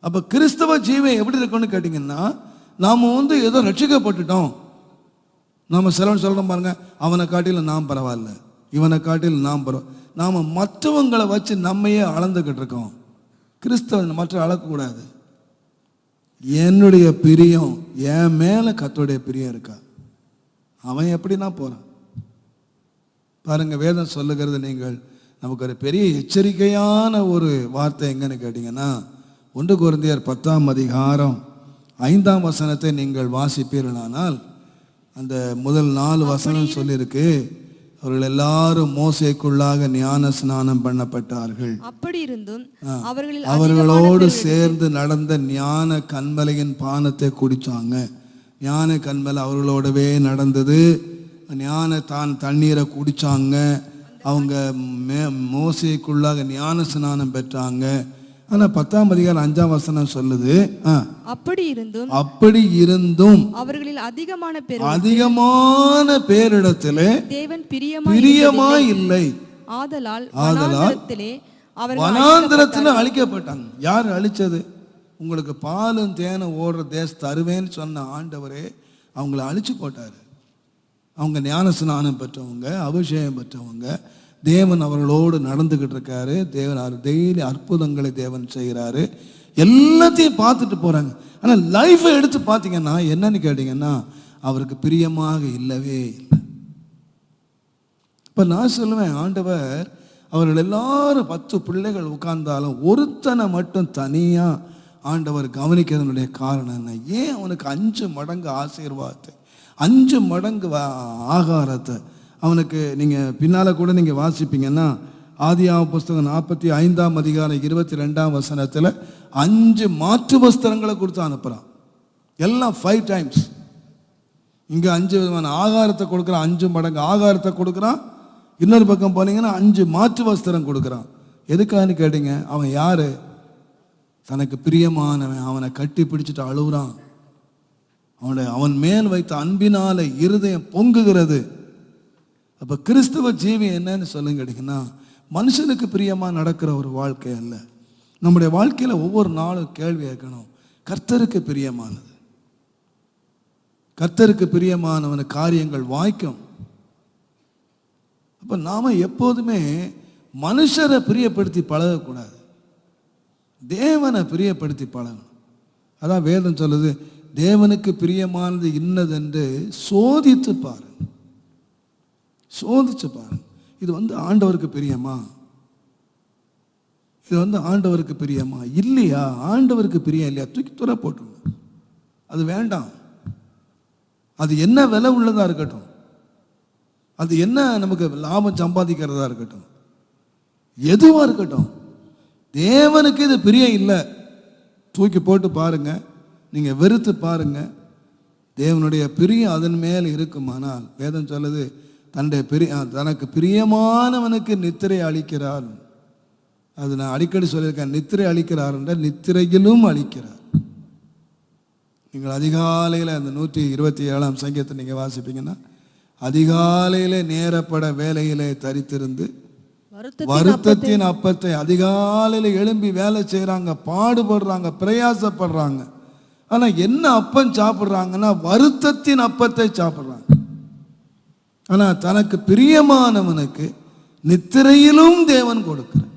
அப்போ கிறிஸ்தவ ஜீவன் எப்படி இருக்குன்னு கேட்டிங்கன்னா, நாம் ஏதோ ரட்சிக்கப்பட்டுட்டோம். நாம் சிலவன் சொல்கிறோம் பாருங்க, அவனை காட்டிலும் நாம் பரவாயில்ல, இவனை காட்டிலும் நாம் பரவாயில்ல. நாம் மற்றவங்களை வச்சு நம்மையே அளந்துக்கிட்டு இருக்கோம். கிறிஸ்தவன் மற்ற அளக்கக்கூடாது. என்னுடைய பிரியம் என் மேலே கர்த்தருடைய பிரியம் இருக்கா? அவன் எப்படின்னா போகிறான் பாருங்க. வேதம் சொல்லுகிறது, நீங்கள் நமக்கு ஒரு பெரிய எச்சரிக்கையான ஒரு வார்த்தை எங்கன்னு கேட்டிங்கன்னா, 1 கொரிந்தியர் 10:5 நீங்கள் வாசிப்பீர்களானால், அந்த முதல் 4 வசனம் சொல்லியிருக்கு, அவர்கள் எல்லாரும் மோசேக்குள்ளாக ஞான ஸ்நானம் பண்ணப்பட்டார்கள். அப்படி இருந்தும் அவர்களோடு சேர்ந்து நடந்த ஞான கன்மலையின் பானத்தை குடிச்சாங்க. ஞான கன்மலை அவர்களோடவே நடந்தது. ஞான தண்ணீரை குடிச்சாங்க. அவங்க மோசேக்குள்ளாக ஞான ஸ்நானம் பெற்றாங்க. ஆனால் 10:5 சொல்லுது, அப்படி இருந்தும் அவர்களில் அதிகமான பேரிடத்திலே தேவன் பிரியமாய் இல்லை. ஆதலால் வனாந்திரத்தில் அழிக்கப்பட்டாங்க. யார் அழிச்சது? உங்களுக்கு பாலும் தேனும் ஓடுற தேசம் தருவேன்னு சொன்ன ஆண்டவரே அவங்கள அழிச்சு போட்டாரு. அவங்க ஞான ஸ்நானம் பெற்றவங்க, அபிஷேகம் பெற்றவங்க. தேவன் அவர்களோடு நடந்துக்கிட்டு இருக்காரு. தேவன் டெய்லி அற்புதங்களை தேவன் செய்கிறாரு. எல்லாத்தையும் பார்த்துட்டு போகிறாங்க. ஆனால் லைஃப்பை எடுத்து பார்த்தீங்கன்னா என்னன்னு கேட்டிங்கன்னா, அவருக்கு பிரியமாக இல்லவே இல்லை. இப்போ நான் சொல்லுவேன், ஆண்டவர் அவர்கள் எல்லாரும் 10 பிள்ளைகள் உட்கார்ந்தாலும் ஒருத்தனை மட்டும் தனியாக ஆண்டவர் கவனிக்கிறதுனுடைய காரணம் என்ன? ஏன் அவனுக்கு 5 மடங்கு ஆசீர்வாதத்தை, 5 மடங்கு ஆகாரத்தை அவனுக்கு நீங்கள் பின்னால் கூட நீங்கள் வாசிப்பீங்கன்னா, ஆதியாகம புஸ்தகம் 45:22 5 மாற்று வஸ்திரங்களை கொடுத்து அனுப்புகிறான். எல்லாம் 5 டைம்ஸ். இங்கே 5 விதமான ஆகாரத்தை கொடுக்குறான், 5 மடங்கு ஆகாரத்தை கொடுக்குறான். இன்னொரு பக்கம் போனீங்கன்னா 5 மாற்று வஸ்திரம் கொடுக்குறான். எதுக்கான்னு கேட்டீங்க, அவன் யாரு? தனக்கு பிரியமானவன். அவனை கட்டி பிடிச்சிட்டு அழுகுறான். அவன் மேல் வைத்த அன்பினால இருதயம் பொங்குகிறது. அப்போ கிறிஸ்தவ ஜீவி என்னன்னு சொல்லுங்க கேட்டிங்கன்னா, மனுஷனுக்கு பிரியமாக நடக்கிற ஒரு வாழ்க்கை அல்ல. நம்முடைய வாழ்க்கையில் ஒவ்வொரு நாளும் கேள்வி கேட்கணும், கர்த்தருக்கு பிரியமானது. கர்த்தருக்கு பிரியமானவன காரியங்கள் வாய்க்கும். அப்போ நாம் எப்போதுமே மனுஷரை பிரியப்படுத்தி பழகக்கூடாது, தேவனை பிரியப்படுத்தி பழகணும். அதான் வேதம் சொல்லுது, தேவனுக்கு பிரியமானது இன்னதென்று சோதித்து பாரு. சோதிச்சு பாருங்க. இது ஆண்டவருக்கு பிரியமா? இது ஆண்டவருக்கு பிரியமா இல்லையா? ஆண்டவருக்கு பிரியம் இல்லையா? தூக்கி துற போட்டுருங்க. அது வேண்டாம். அது என்ன விலை உள்ளதா இருக்கட்டும், அது என்ன நமக்கு லாபம் சம்பாதிக்கிறதா இருக்கட்டும், எதுவா இருக்கட்டும், தேவனுக்கு இது பிரியம் இல்லை, தூக்கி போட்டு பாருங்க. நீங்க வெறுத்து பாருங்க. தேவனுடைய பிரியம் அதன் மேல் இருக்குமானால், வேதம் சொல்லுது, தனக்கு பிரியமானவனுக்கு நித்திரை அளிக்கிறார். அது நான் அடிக்கடி சொல்லியிருக்கேன். நித்திரை அளிக்கிறார் என்றால் நித்திரையிலும் அளிக்கிறார். நீங்கள் அதிகாலையில் அந்த 127ஆம் சங்கீதத்தை நீங்கள் வாசிப்பீங்கன்னா, அதிகாலையிலே நேரப்பட வேலையிலே தரித்திருந்து வருத்தத்தின் அப்பத்தை அதிகாலையில் எழும்பி வேலை செய்கிறாங்க, பாடுபடுறாங்க, பிரயாசப்படுறாங்க. ஆனால் என்ன அப்பம் சாப்பிட்றாங்கன்னா, வருத்தத்தின் அப்பத்தை சாப்பிட்றாங்க. ஆனால் தனக்கு பிரியமானவனுக்கு நித்திரையிலும் தேவன் கொடுக்கிறார்.